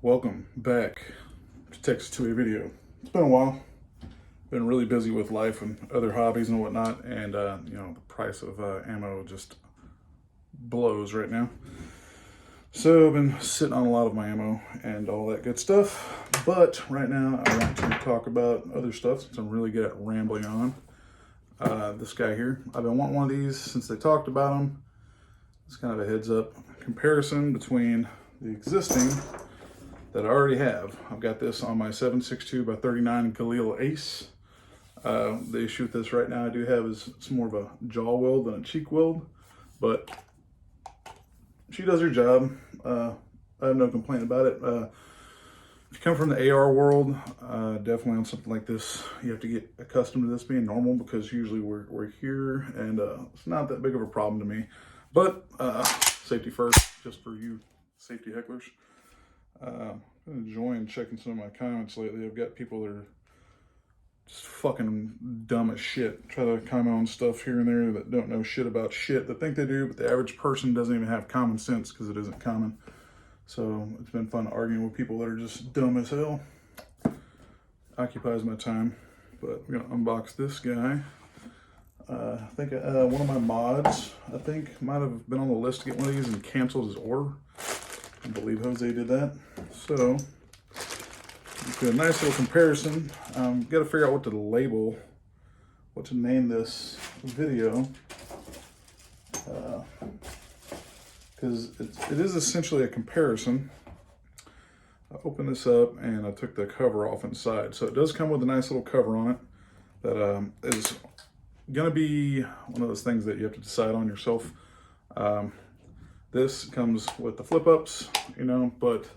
Welcome back to Texas to a video. It's been a while. Been really busy with life and other hobbies and whatnot, and the price of ammo just blows right now. So I've been sitting on a lot of my ammo and all that good stuff. But right now I want to talk about other stuff since I'm really good at rambling on. This guy here, I've been wanting one of these since they talked about them. It's kind of a heads up comparison between the existing that I already have. I've got this on my 7.62 by 39 Galil Ace. The issue with this right now I do have is it's more of a jaw weld than a cheek weld, but she does her job. I have no complaint about it. If you come from the AR world, definitely on something like this, you have to get accustomed to this being normal because usually we're here and it's not that big of a problem to me. But safety first, just for you safety hecklers. I'm enjoying checking some of my comments lately. I've got people that are just fucking dumb as shit. Try to comment on stuff here and there that don't know shit about shit. That think they do, but the average person doesn't even have common sense because it isn't common. So it's been fun arguing with people that are just dumb as hell. Occupies my time. But we're gonna unbox this guy. I think one of my mods, I think, might have been on the list to get one of these and canceled his order. I believe Jose did that. So, do a nice little comparison. Got to figure out what to label, what to name this video. Because it is essentially a comparison. I opened this up and I took the cover off inside. So it does come with a nice little cover on it that is going to be one of those things that you have to decide on yourself. This comes with the flip-ups, but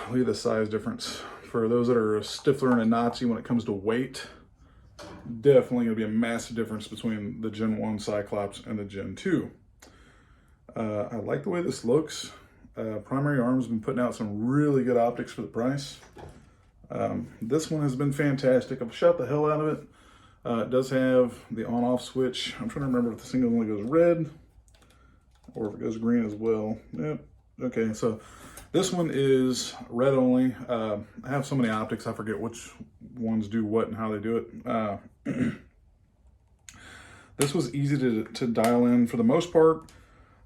look at the size difference. For those that are a Stifler and a Nazi when it comes to weight, definitely going to be a massive difference between the Gen 1 Cyclops and the Gen 2. I like the way this looks. Primary Arms has been putting out some really good optics for the price. This one has been fantastic. I've shot the hell out of it. It does have the on-off switch. I'm trying to remember if the single only goes red or if it goes green as well. Yep. Okay, so this one is red only. I have so many optics, I forget which ones do what and how they do it. This was easy to dial in for the most part.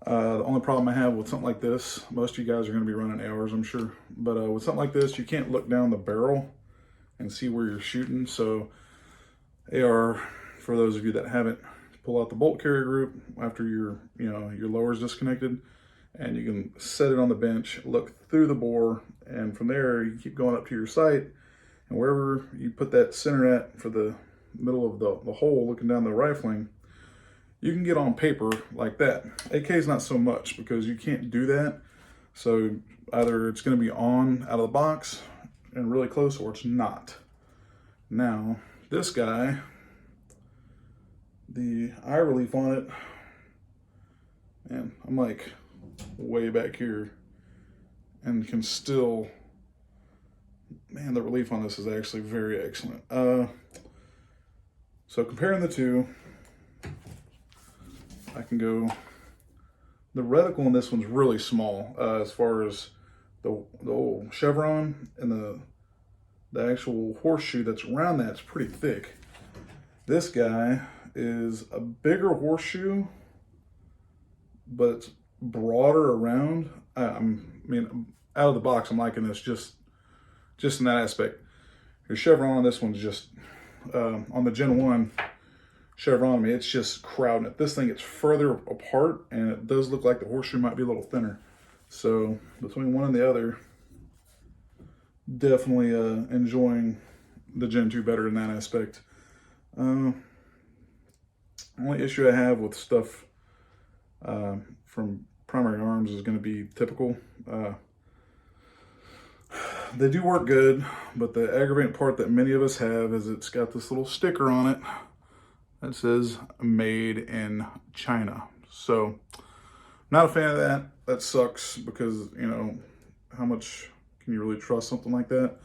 The only problem I have with something like this, most of you guys are going to be running ARs, I'm sure, but with something like this, you can't look down the barrel and see where you're shooting. So AR, for those of you that haven't, pull out the bolt carrier group after your lower is disconnected, and you can set it on the bench, look through the bore, and from there you keep going up to your sight, and wherever you put that center at for the middle of the hole looking down the rifling, you can get on paper like that. AK is not so much because you can't do that. So either it's going to be on out of the box and really close, or it's not. Now this guy, the eye relief on it, man, I'm like way back here and can still, man, the relief on this is actually very excellent. So comparing the two, I can go, the reticle in this one's really small as far as the old chevron, and the actual horseshoe that's around that's pretty thick. This guy is a bigger horseshoe, but it's broader around. I mean, out of the box, I'm liking this just in that aspect. Your chevron on this one's just, on the Gen 1 chevron, I mean, it's just crowding it. This thing gets further apart, and it does look like the horseshoe might be a little thinner. So between one and the other, definitely enjoying the Gen 2 better in that aspect. Only issue I have with stuff from Primary Arms is going to be typical. They do work good, but the aggravating part that many of us have is it's got this little sticker on it that says made in China. So not a fan of that. That sucks because, how much can you really trust something like that?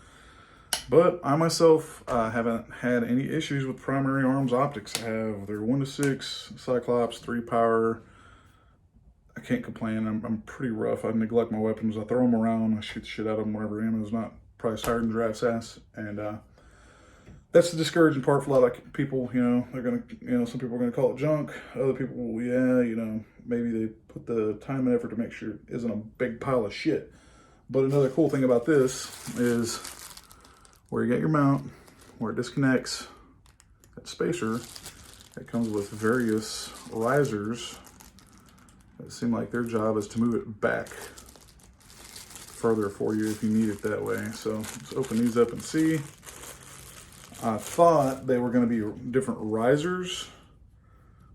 But I myself haven't had any issues with Primary Arms optics. I have their 1:6 Cyclops 3 power. I can't complain. I'm pretty rough. I neglect my weapons. I throw them around. I shoot the shit out of them whenever ammo's not priced higher than giraffe's ass. And that's the discouraging part for a lot of people. You know, they're gonna, you know, some people are gonna call it junk. Other people, yeah, you know, maybe they put the time and effort to make sure it isn't a big pile of shit. But another cool thing about this is where you get your mount, where it disconnects, that spacer, it comes with various risers that seem like their job is to move it back further for you if you need it that way. So let's open these up and see. I thought they were going to be different risers,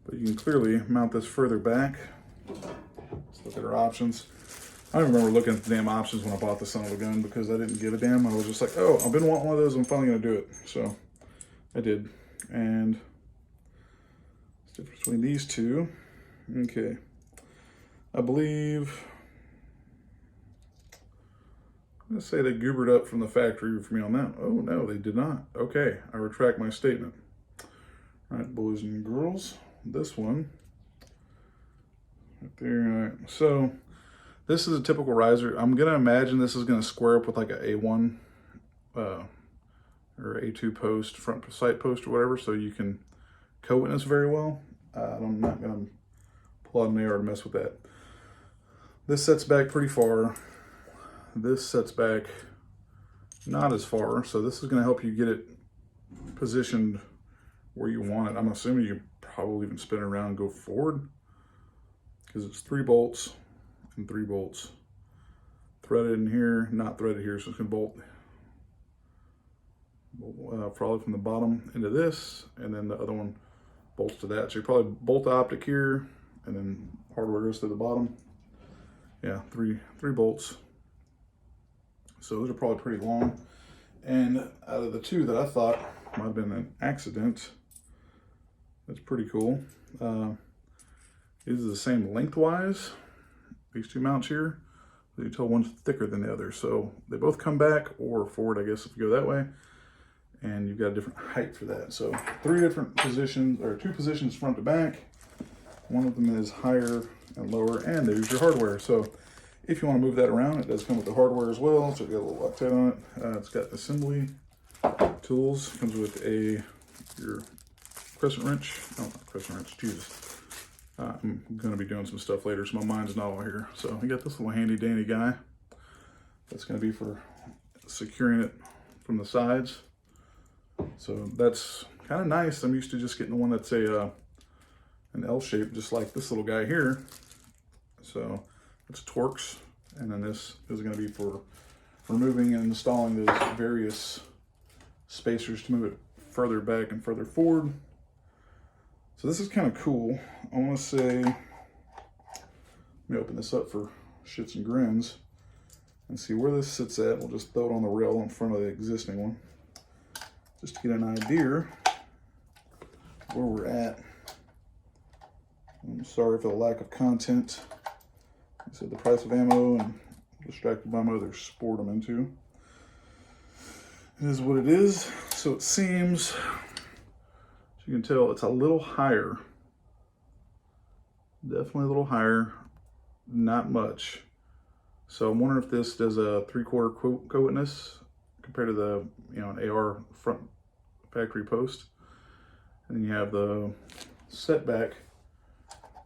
but you can clearly mount this further back. Let's look at our options. I don't remember looking at the damn options when I bought the son of a gun because I didn't give a damn. I was just like, oh, I've been wanting one of those. I'm finally going to do it. So I did. And the difference between these two. Okay. I believe, let's say they goobered up from the factory for me on that. Oh, no, they did not. Okay, I retract my statement. All right, boys and girls, this one right there. All right, so this is a typical riser. I'm going to imagine this is going to square up with like a A1 or A2 post, front sight post or whatever, so you can co-witness very well. I'm not going to pull out an AR to mess with that. This sets back pretty far. This sets back not as far, so this is going to help you get it positioned where you want it. I'm assuming you probably even spin it around and go forward because it's 3 bolts and 3 bolts. Threaded in here, not threaded here, so it's going to bolt probably from the bottom into this, and then the other one bolts to that. So you probably bolt the optic here, and then hardware goes to the bottom. Yeah, three bolts. So those are probably pretty long. And out of the two that I thought might have been an accident, that's pretty cool. These are the same lengthwise, these two mounts here. You can tell one's thicker than the other. So they both come back or forward, I guess, if you go that way. And you've got a different height for that. So 3 different positions, or 2 positions front to back. One of them is higher and lower, and there's your hardware. So if you want to move that around, it does come with the hardware as well. So it's got a little Loctite on it. It's got assembly tools. Comes with your crescent wrench. Oh, not crescent wrench, Jesus. I'm going to be doing some stuff later, so my mind's not all here. So we got this little handy dandy guy. That's going to be for securing it from the sides. So that's kind of nice. I'm used to just getting the one that's an L shape, just like this little guy here. So it's Torx, and then this is going to be for removing and installing those various spacers to move it further back and further forward. So this is kind of cool. I want to say, let me open this up for shits and grins and see where this sits at. We'll just throw it on the rail in front of the existing one, just to get an idea where we're at. I'm sorry for the lack of content. I said the price of ammo and distracted by my other sport I'm into. It is what it is. So it seems, as you can tell, it's a little higher. Definitely a little higher, not much. So I'm wondering if this does a 3/4 co-witness compared to the, an AR front factory post. And then you have the setback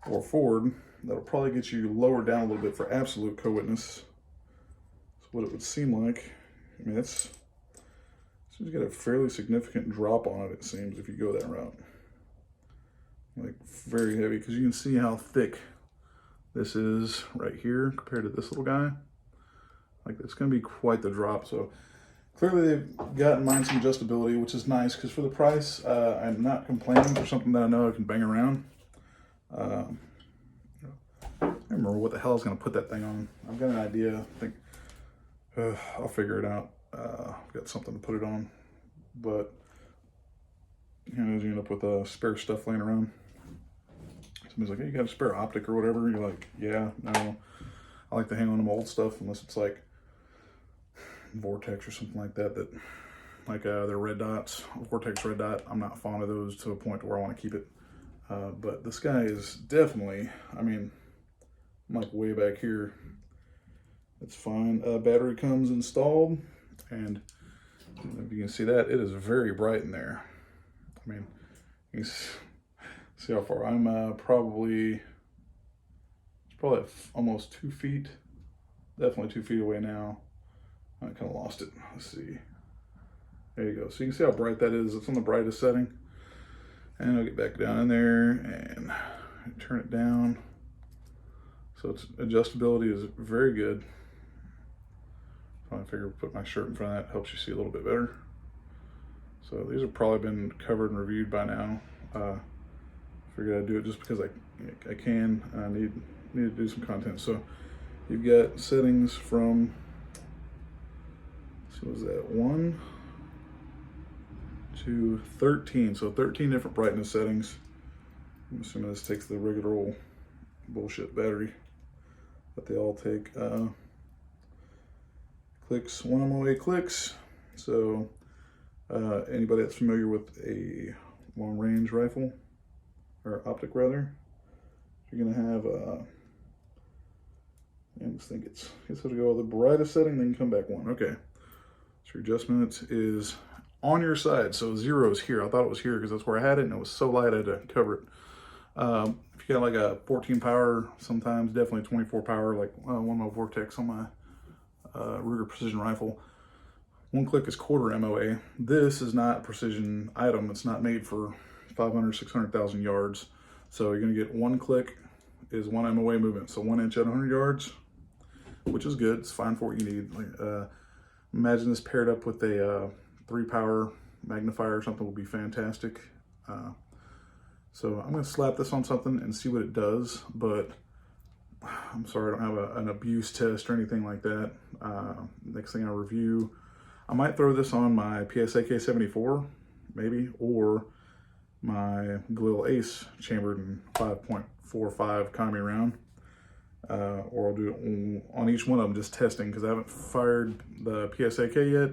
or forward. That'll probably get you lower down a little bit for absolute co-witness. That's what it would seem like. I mean, it's got a fairly significant drop on it, it seems, if you go that route. Like, very heavy, because you can see how thick this is right here compared to this little guy. Like, it's going to be quite the drop. So clearly they've got in mind some adjustability, which is nice, because for the price, I'm not complaining for something that I know I can bang around. I don't remember what the hell I was going to put that thing on. I've got an idea. I think I'll figure it out. I've got something to put it on. But, you end up with spare stuff laying around. Somebody's like, hey, you got a spare optic or whatever? You're like, yeah, no. I like to hang on to my old stuff unless it's like Vortex or something like that. Like they're red dots, Vortex red dot. I'm not fond of those to a point where I want to keep it. But this guy is definitely, I mean, I'm like way back here. That's fine. Battery comes installed, and if you can see that, it is very bright in there. I mean, you can see how far I'm probably almost 2 feet, definitely 2 feet away now. I kind of lost it. Let's see. There you go. So you can see how bright that is. It's on the brightest setting. And I'll get back down in there and turn it down. So its adjustability is very good. I figure put my shirt in front of that helps you see a little bit better. So these have probably been covered and reviewed by now. Figured I'd do it just because I can. I need to do some content. So you've got settings from, so was that 1 to 13? So 13 different brightness settings. I'm assuming this takes the regular old bullshit battery that they all take. Clicks, 1 MOA clicks. So anybody that's familiar with a long range rifle, or optic rather, you're gonna have I just think it's to go with the brightest setting, then come back 1. Okay. So your adjustment is on your side. So 0 is here. I thought it was here because that's where I had it, and it was so light I had to cover it. If you got like a 14 power, sometimes definitely 24 power, like one of my Vortex on my Ruger precision rifle, 1 click is 1/4 MOA. This is not a precision item. It's not made for 500, 600,000 yards. So you're gonna get 1 click is 1 MOA movement. So 1 inch at 100 yards, which is good. It's fine for what you need. Like, imagine this paired up with a 3 power magnifier or something would be fantastic. So I'm gonna slap this on something and see what it does, but I'm sorry I don't have an abuse test or anything like that. Next thing I review, I might throw this on my PSA K74, maybe, or my Galil Ace chambered in 5.45 Kami round. Or I'll do it on each one of them, just testing, because I haven't fired the PSAK yet.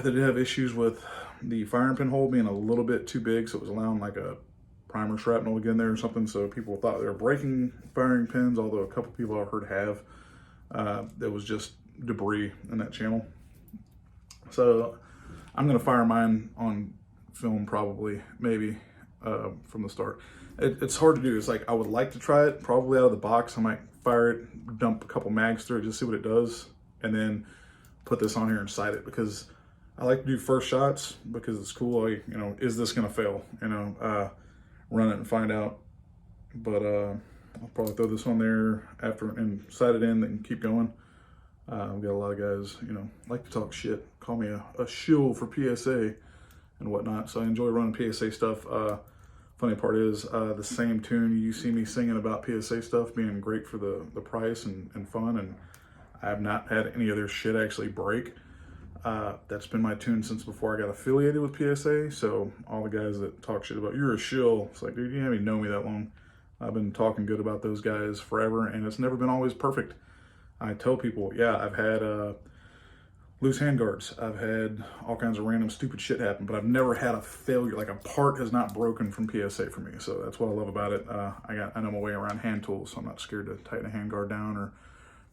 They did have issues with the firing pin hole being a little bit too big, so it was allowing like a primer shrapnel to get in there or something, so people thought they were breaking firing pins, although a couple people I've heard have. There was just debris in that channel. So I'm gonna fire mine on film probably, maybe, from the start. It's hard to do. It's like, I would like to try it probably out of the box. I might fire it, dump a couple mags through it, just see what it does, and put this on here and sight it, because I like to do first shots because it's cool. Like, you know, is this gonna fail? You know, run it and find out. But I'll probably throw this on there after and sight it in and keep going. I've got a lot of guys, you know, like to talk shit, call me a shill for PSA and whatnot. So I enjoy running PSA stuff. Funny part is the same tune you see me singing about PSA stuff being great for the price and fun, and I have not had any of their shit actually break. That's been my tune since before I got affiliated with PSA. So all the guys that talk shit about you're a shill, it's like, dude, you haven't even known me that long. I've been talking good about those guys forever, and it's never been always perfect. I tell people, yeah, I've had loose handguards. I've had all kinds of random stupid shit happen, but I've never had a failure. Like, a part has not broken from PSA for me. So that's what I love about it. I know my way around hand tools, so I'm not scared to tighten a handguard down or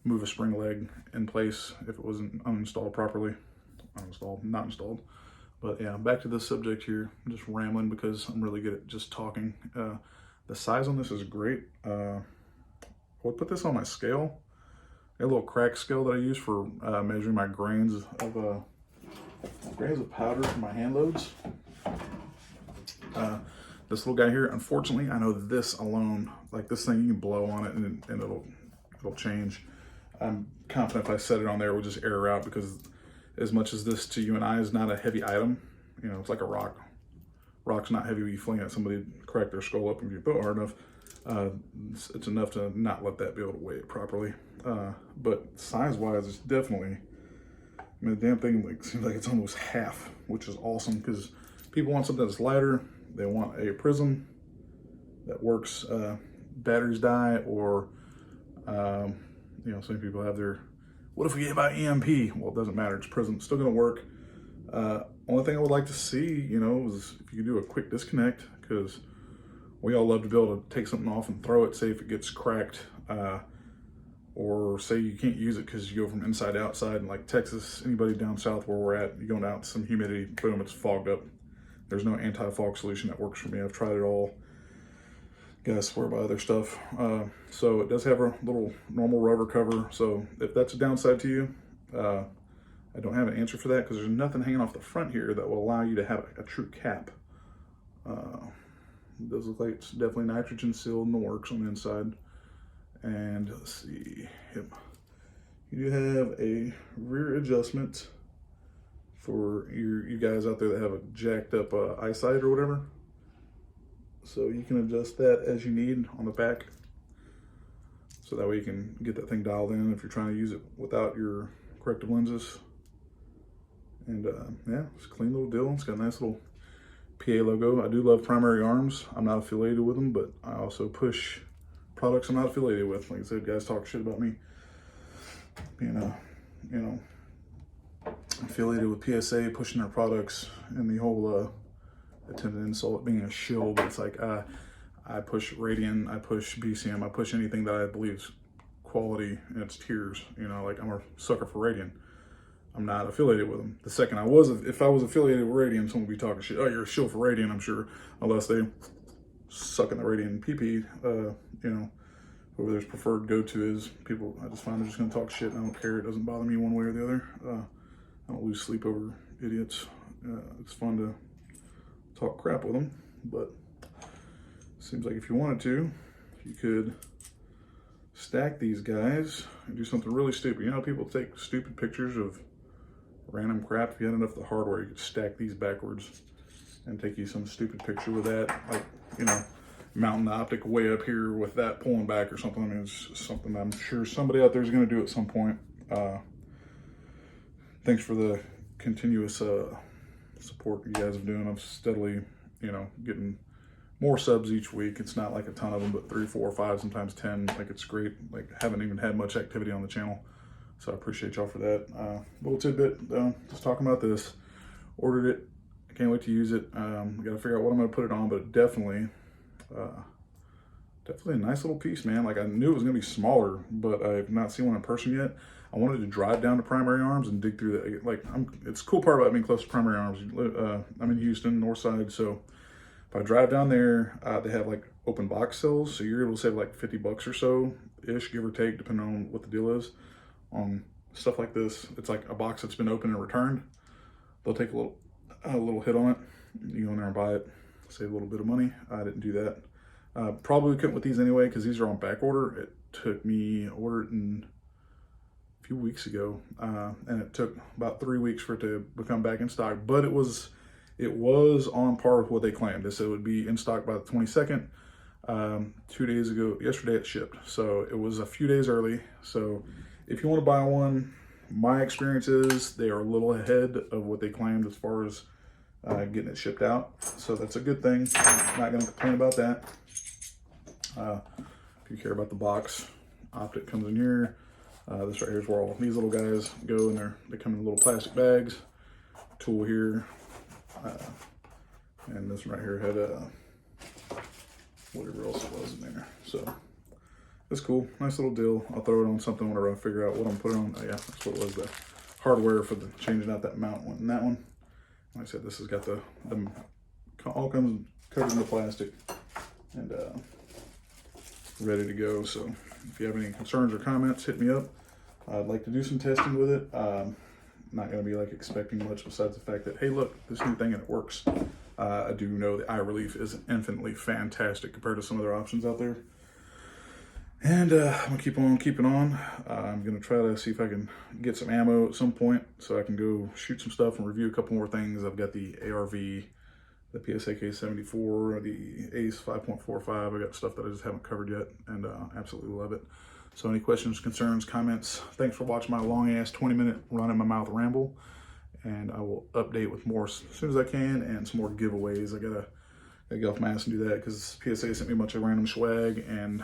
move a spring leg in place if it wasn't uninstalled properly. Not installed. But yeah, back to this subject here. I'm just rambling because I'm really good at just talking. The size on this is great. I would put this on my scale. A little crack scale that I use for measuring my grains of powder for my hand loads. This little guy here, unfortunately, I know this alone, like this thing, you can blow on it and it'll change. I'm confident if I set it on there, it will just air out, because as much as this to you and I is not a heavy item, you know, it's like a rock. Rock's not heavy when you fling at somebody, crack their skull up, and if you throw it hard enough, it's enough to not let that be able to weigh it properly. But size-wise, it's definitely, I mean, the damn thing seems like it's almost half, which is awesome, because people want something that's lighter. They want a prism that works, batteries die, or, you know, some people have their, what if we get by EMP? Well, it doesn't matter, it's prism, it's still gonna work. Only thing I would like to see, you know, is if you could do a quick disconnect, because we all love to be able to take something off and throw it, say if it gets cracked. or say you can't use it because you go from inside to outside, and like Texas, anybody down south where we're at, you go out to some humidity, boom, it's fogged up. There's no anti-fog solution that works for me. I've tried it all. Gotta swear by other stuff. So it does have a little normal rubber cover. So if that's a downside to you, I don't have an answer for that because there's nothing hanging off the front here that will allow you to have a true cap. It does look like it's definitely nitrogen sealed in the works on the inside. And let's see, yep. You do have a rear adjustment for you guys out there that have a jacked up eyesight or whatever. So you can adjust that as you need on the back. So that way you can get that thing dialed in if you're trying to use it without your corrective lenses. And yeah, it's a clean little deal. It's got a nice little PA logo. I do love Primary Arms. I'm not affiliated with them, but I also push products I'm not affiliated with. Like I said, guys talk shit about me being affiliated with PSA, pushing their products, and the whole attempted insult being a shill. But it's like I push Radian, I push BCM, I push anything that I believe is quality in its tiers. You know, like I'm a sucker for Radian. I'm not affiliated with them. The second if I was affiliated with Radian, someone would be talking shit. Oh, you're a shill for Radian, I'm sure, unless they suck in the Radian PP. You know, whoever their preferred go-to is. People, I just find they're just gonna talk shit. And I don't care. It doesn't bother me one way or the other. I don't lose sleep over idiots. It's fun to talk crap with them, but seems like if you wanted to, you could stack these guys and do something really stupid. You know, people take stupid pictures of random crap. If you had enough of the hardware, you could stack these backwards and take you some stupid picture with that, like, you know, mounting the optic way up here with that pulling back or something. I mean, it's something I'm sure somebody out there is going to do at some point. Thanks for the continuous support you guys are doing. I'm steadily, you know, getting more subs each week. It's not like a ton of them, but 3, 4, 5, sometimes 10. Like, it's great. Like, haven't even had much activity on the channel, so I appreciate y'all for that. Little tidbit, just talking about this. Ordered it. I can't wait to use it. Got to figure out what I'm going to put it on, but definitely a nice little piece, man. Like, I knew it was going to be smaller, but I've not seen one in person yet. I wanted to drive down to Primary Arms and dig through that. Like, it's a cool part about being close to Primary Arms. I'm in Houston, north side, so if I drive down there, they have like open box sales, so you're able to save like $50 or so ish, give or take, depending on what the deal is on stuff like this. It's like a box that's been opened and returned. They'll take a little hit on it. You go in there and buy it, save a little bit of money. I didn't do that. Probably couldn't with these anyway because these are on back order. It took me, ordered in a few weeks ago, and it took about 3 weeks for it to become back in stock, but it was on par with what they claimed. They said it would be in stock by the 22nd. 2 days ago, yesterday it shipped. So it was a few days early. So if you want to buy one, my experience is they are a little ahead of what they claimed as far as getting it shipped out. So that's a good thing. I'm not going to complain about that. If you care about the box, optic comes in here. This right here is where all these little guys go, and they come in little plastic bags. Tool here. And this one right here had whatever else it was in there. So it's cool, nice little deal. I'll throw it on something whenever I figure out what I'm putting on. Oh, yeah, that's what it was, the hardware for the changing out that mount one and that one. Like I said, this has got the all comes covered in the plastic and ready to go. So if you have any concerns or comments, hit me up. I'd like to do some testing with it. Not going to be like expecting much besides the fact that, hey, look, this new thing and it works. I do know the eye relief is infinitely fantastic compared to some other options out there. And I'm going to keep on keeping on. I'm going to try to see if I can get some ammo at some point so I can go shoot some stuff and review a couple more things. I've got the ARV, the PSAK 74, the ACE 5.45. I got stuff that I just haven't covered yet, and absolutely love it. So any questions, concerns, comments, thanks for watching my long-ass 20-minute run-in-my-mouth ramble. And I will update with more as soon as I can, and some more giveaways. I gotta get off my ass and do that because PSA sent me a bunch of random swag, and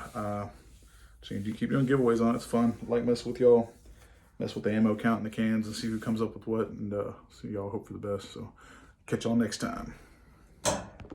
keep doing giveaways on it. It's fun. I like messing with y'all, mess with the ammo count in the cans and see who comes up with what, and see y'all hope for the best. So catch y'all next time.